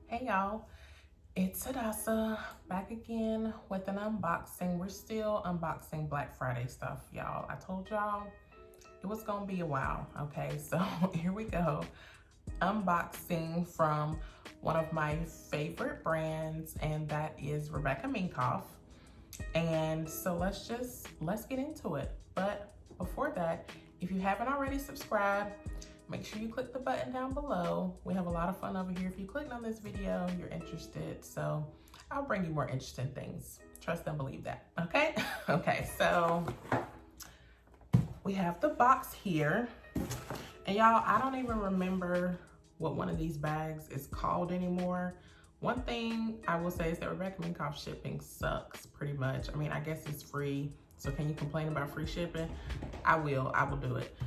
Hey y'all, it's Adasa back again with an unboxing. We're still unboxing Black Friday stuff, y'all. I told y'all it was gonna be a while, okay? So here we go. Unboxing from one of my favorite brands, and that is Rebecca Minkoff. And so let's get into it. But before that, if you haven't already subscribed, make sure you click the button down below. We have a lot of fun over here. If you clicked on this video, you're interested. So I'll bring you more interesting things. Trust and believe that, okay? Okay, so we have the box here. And y'all, I don't even remember what one of these bags is called anymore. One thing I will say is that Rebecca Minkoff shipping sucks pretty much. I mean, I guess it's free. So can you complain about free shipping? I will do it.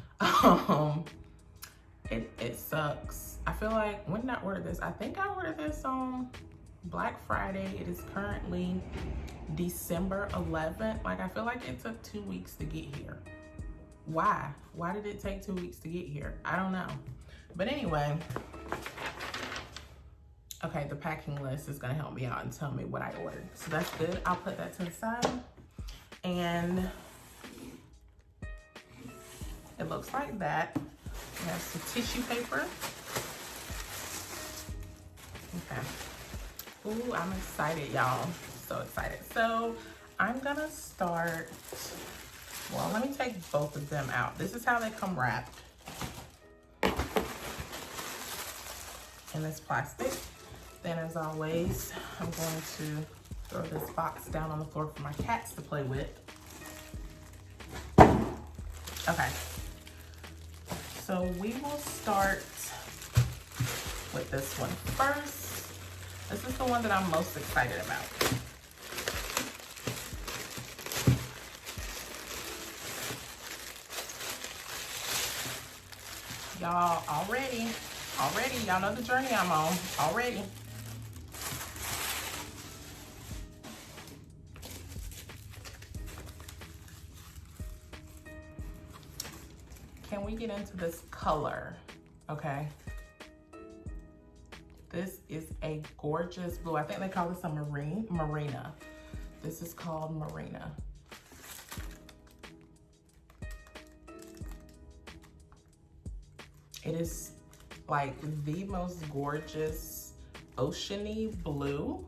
It sucks. I feel like, when did I order this? I think I ordered this on Black Friday. It is currently December 11th. Like, I feel like it took 2 weeks to get here. Why? Why did it take 2 weeks to get here? I don't know. But anyway, okay, the packing list is gonna help me out and tell me what I ordered. So that's good. I'll put that to the side. And it looks like that. We have some tissue paper. Okay. Ooh, I'm excited, y'all. So excited. So I'm gonna start, well, let me take both of them out. This is how they come wrapped in this plastic. Then, as always, I'm going to throw this box down on the floor for my cats to play with. Okay. So we will start with this one first. This is the one that I'm most excited about. Y'all, already, y'all know the journey I'm on, already. Can we get into this color, okay? This is a gorgeous blue. I think they call this a marina. This is called Marina. It is like the most gorgeous oceany blue.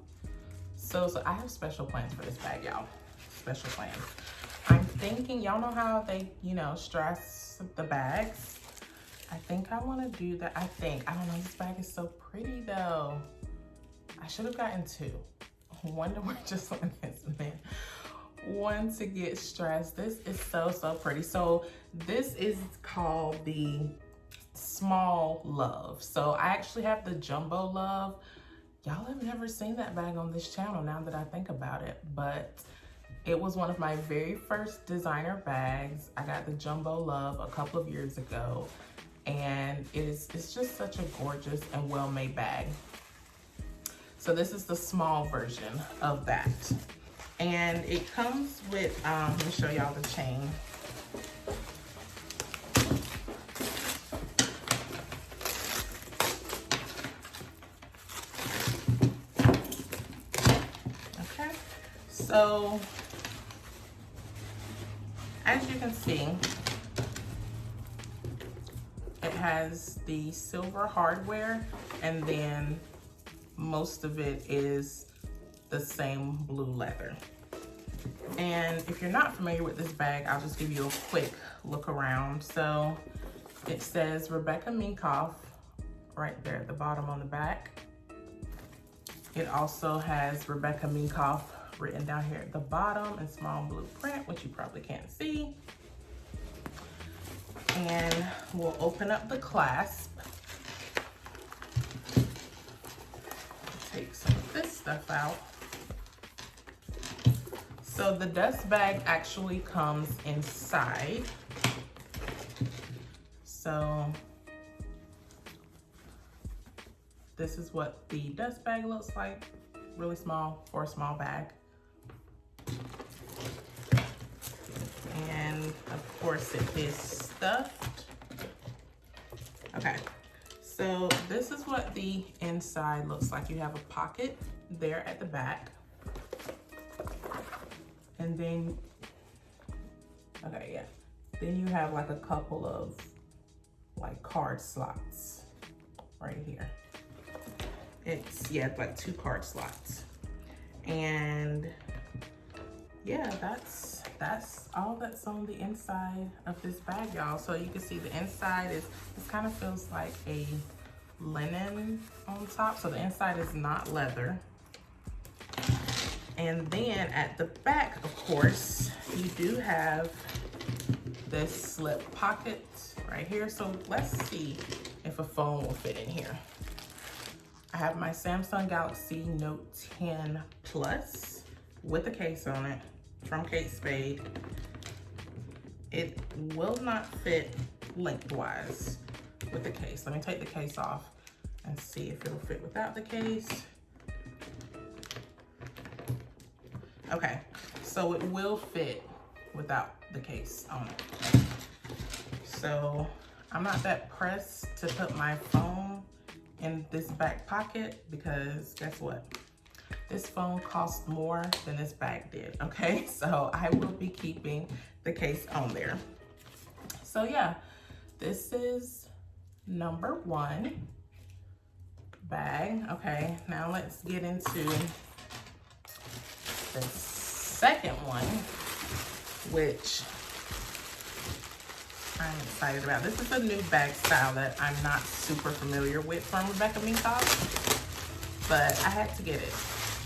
So I have special plans for this bag, y'all. Special plans. I'm thinking, y'all know how they, stress the bags. I think I want to do that. I don't know, this bag is so pretty though. I should have gotten two. One to wear just like this, and then one to get stressed. This is so pretty. So this is called the Small Love. So I actually have the Jumbo Love. Y'all have never seen that bag on this channel now that I think about it, but it was one of my very first designer bags. I got the Jumbo Love a couple of years ago, and it's just such a gorgeous and well-made bag. So this is the small version of that. And it comes with, let me show y'all the chain. Okay, so as you can see, it has the silver hardware, and then most of it is the same blue leather. And if you're not familiar with this bag, I'll just give you a quick look around. So it says Rebecca Minkoff right there at the bottom on the back. It also has Rebecca Minkoff written down here at the bottom in small blue print, which you probably can't see. And we'll open up the clasp. Take some of this stuff out. So the dust bag actually comes inside. So this is what the dust bag looks like. Really small for a small bag. And of course it is stuffed. Okay, So this is what the inside looks like. You have a pocket there at the back. And then, okay, yeah. Then you have like a couple of like card slots right here. It's, yeah, like 2 card slots. And yeah, that's all that's on the inside of this bag, y'all. So you can see the inside is, this kind of feels like a linen on top. So the inside is not leather. And then at the back, of course, you do have this slip pocket right here. So let's see if a phone will fit in here. I have my Samsung Galaxy Note 10 Plus with a case on it from Kate Spade. It will not fit lengthwise with the case. Let me take the case off and see if it'll fit without the case. Okay, so it will fit without the case on it. So I'm not that pressed to put my phone in this back pocket because guess what? This phone cost more than this bag did, okay? So I will be keeping the case on there. So yeah, this is number 1 bag. Okay, now let's get into the second one, which I'm excited about. This is a new bag style that I'm not super familiar with from Rebecca Minkoff, but I had to get it.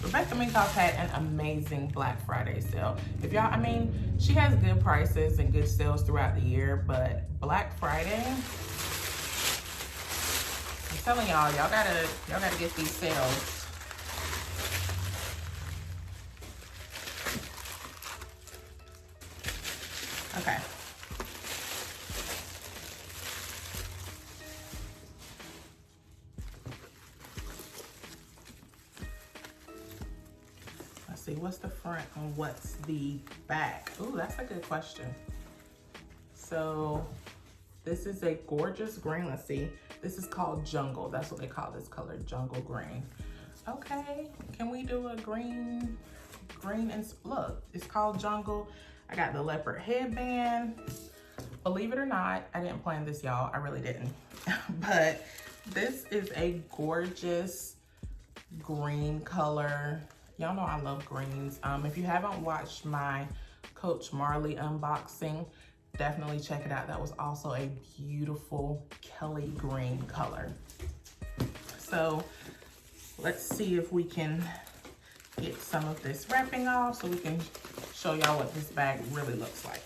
Rebecca Minkoff had an amazing Black Friday sale. If y'all, I mean, she has good prices and good sales throughout the year, but Black Friday, I'm telling y'all, y'all gotta get these sales. Okay. Let's see, what's the front and what's the back? Ooh, that's a good question. So this is a gorgeous green. Let's see. This is called Jungle. That's what they call this color, Jungle Green. Okay, can we do a green and look, it's called Jungle. I got the leopard headband. Believe it or not, I didn't plan this, y'all. I really didn't. But this is a gorgeous green color. Y'all know I love greens. If you haven't watched my Coach Marley unboxing, definitely check it out. That was also a beautiful Kelly green color. So let's see if we can get some of this wrapping off so we can show y'all what this bag really looks like.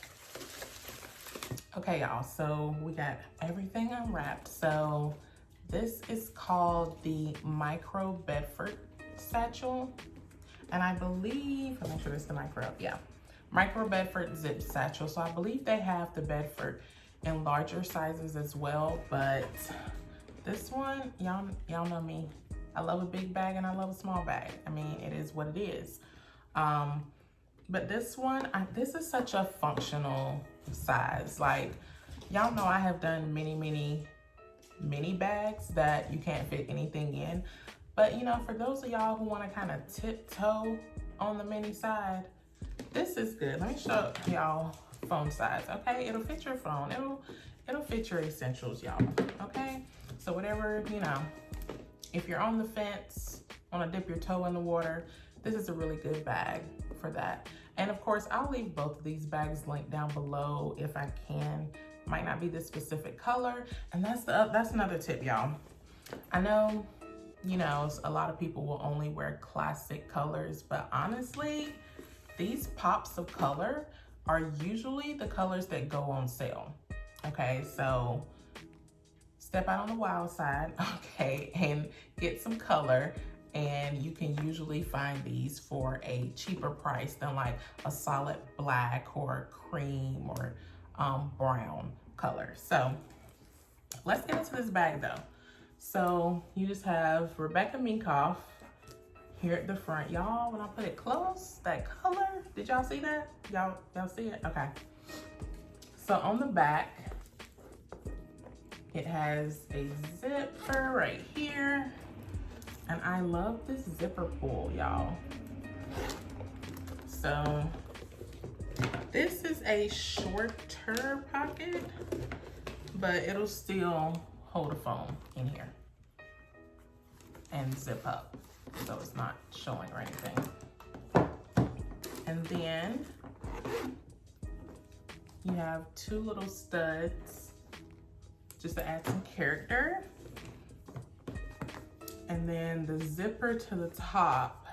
Okay, y'all, so we got everything unwrapped. So this is called the Micro Bedford Satchel. And I believe, let me make sure this is the micro, yeah. Micro Bedford Zip Satchel. So I believe they have the Bedford in larger sizes as well, but this one, y'all know me. I love a big bag and I love a small bag. I mean, it is what it is. But this one, this is such a functional size. Like, y'all know I have done many bags that you can't fit anything in. But you know, for those of y'all who want to kind of tiptoe on the mini side, this is good. Let me show y'all phone size, okay? It'll fit your phone. It'll fit your essentials, y'all, okay? So whatever, you know, if you're on the fence, want to dip your toe in the water, this is a really good bag for that. And of course, I'll leave both of these bags linked down below if I can. Might not be this specific color. And that's another tip, y'all. I know, you know, a lot of people will only wear classic colors, but honestly, these pops of color are usually the colors that go on sale. Okay, so step out on the wild side, okay, and get some color. And you can usually find these for a cheaper price than like a solid black or cream or brown color. So let's get into this bag though. So you just have Rebecca Minkoff here at the front. Y'all, when I put it close, that color, did y'all see that? Y'all see it? Okay. So on the back, It has a zipper right here. And I love this zipper pull, y'all. So this is a shorter pocket, but it'll still hold a phone in here and zip up, so it's not showing or anything. And then you have two little studs just to add some character. And then the zipper to the top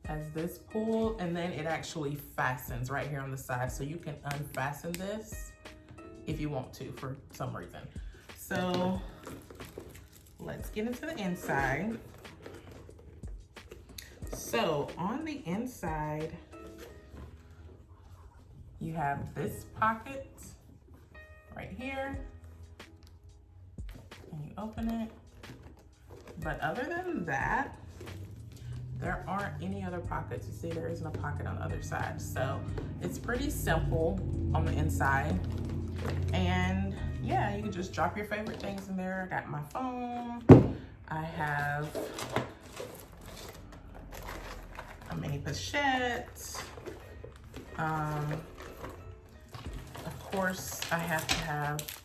has this pull, and then it actually fastens right here on the side, so you can unfasten this if you want to for some reason. So let's get into the inside. So on the inside, you have this pocket right here, and you open it. But other than that, there aren't any other pockets. You see, there isn't a pocket on the other side. So it's pretty simple on the inside. And yeah, you can just drop your favorite things in there. I got my phone. I have a mini pochette. Of course, I have to have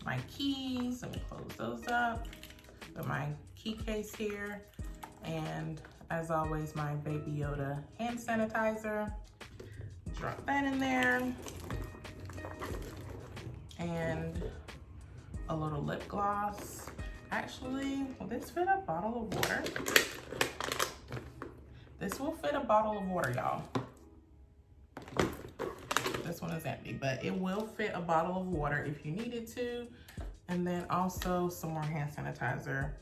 my keys. Let me close those up. With my key case here. And as always, my Baby Yoda hand sanitizer. Drop that in there. And a little lip gloss. Actually, will this fit a bottle of water? This will fit a bottle of water, y'all. This one is empty, but it will fit a bottle of water if you needed to. And then also some more hand sanitizer,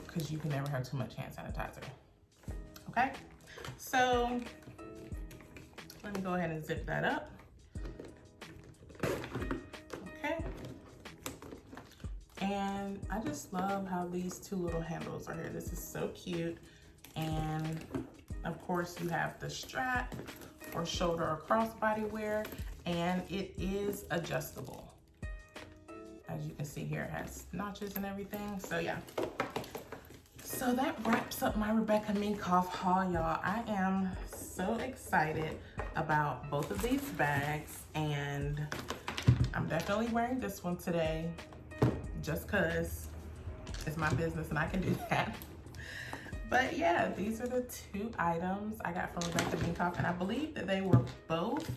because you can never have too much hand sanitizer. Okay, so let me go ahead and zip that up. Okay, and I just love how these two little handles are here. This is so cute. And of course you have the strap for shoulder or crossbody wear, and it is adjustable. As you can see here, it has notches and everything. So yeah. So that wraps up my Rebecca Minkoff haul, y'all. I am so excited about both of these bags, and I'm definitely wearing this one today just cause it's my business and I can do that. But yeah, these are the two items I got from Rebecca Minkoff, and I believe that they were both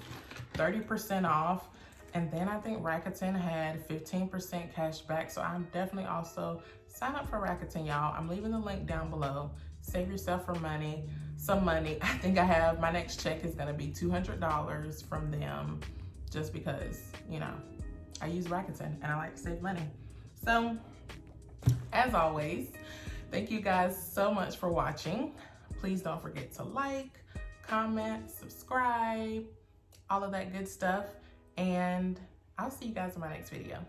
30% off. And then I think Rakuten had 15% cash back. So I'm definitely also sign up for Rakuten, y'all. I'm leaving the link down below. Save yourself some money. I think I have, my next check is gonna be $200 from them, just because, you know, I use Rakuten and I like to save money. So as always, thank you guys so much for watching. Please don't forget to like, comment, subscribe, all of that good stuff. And I'll see you guys in my next video.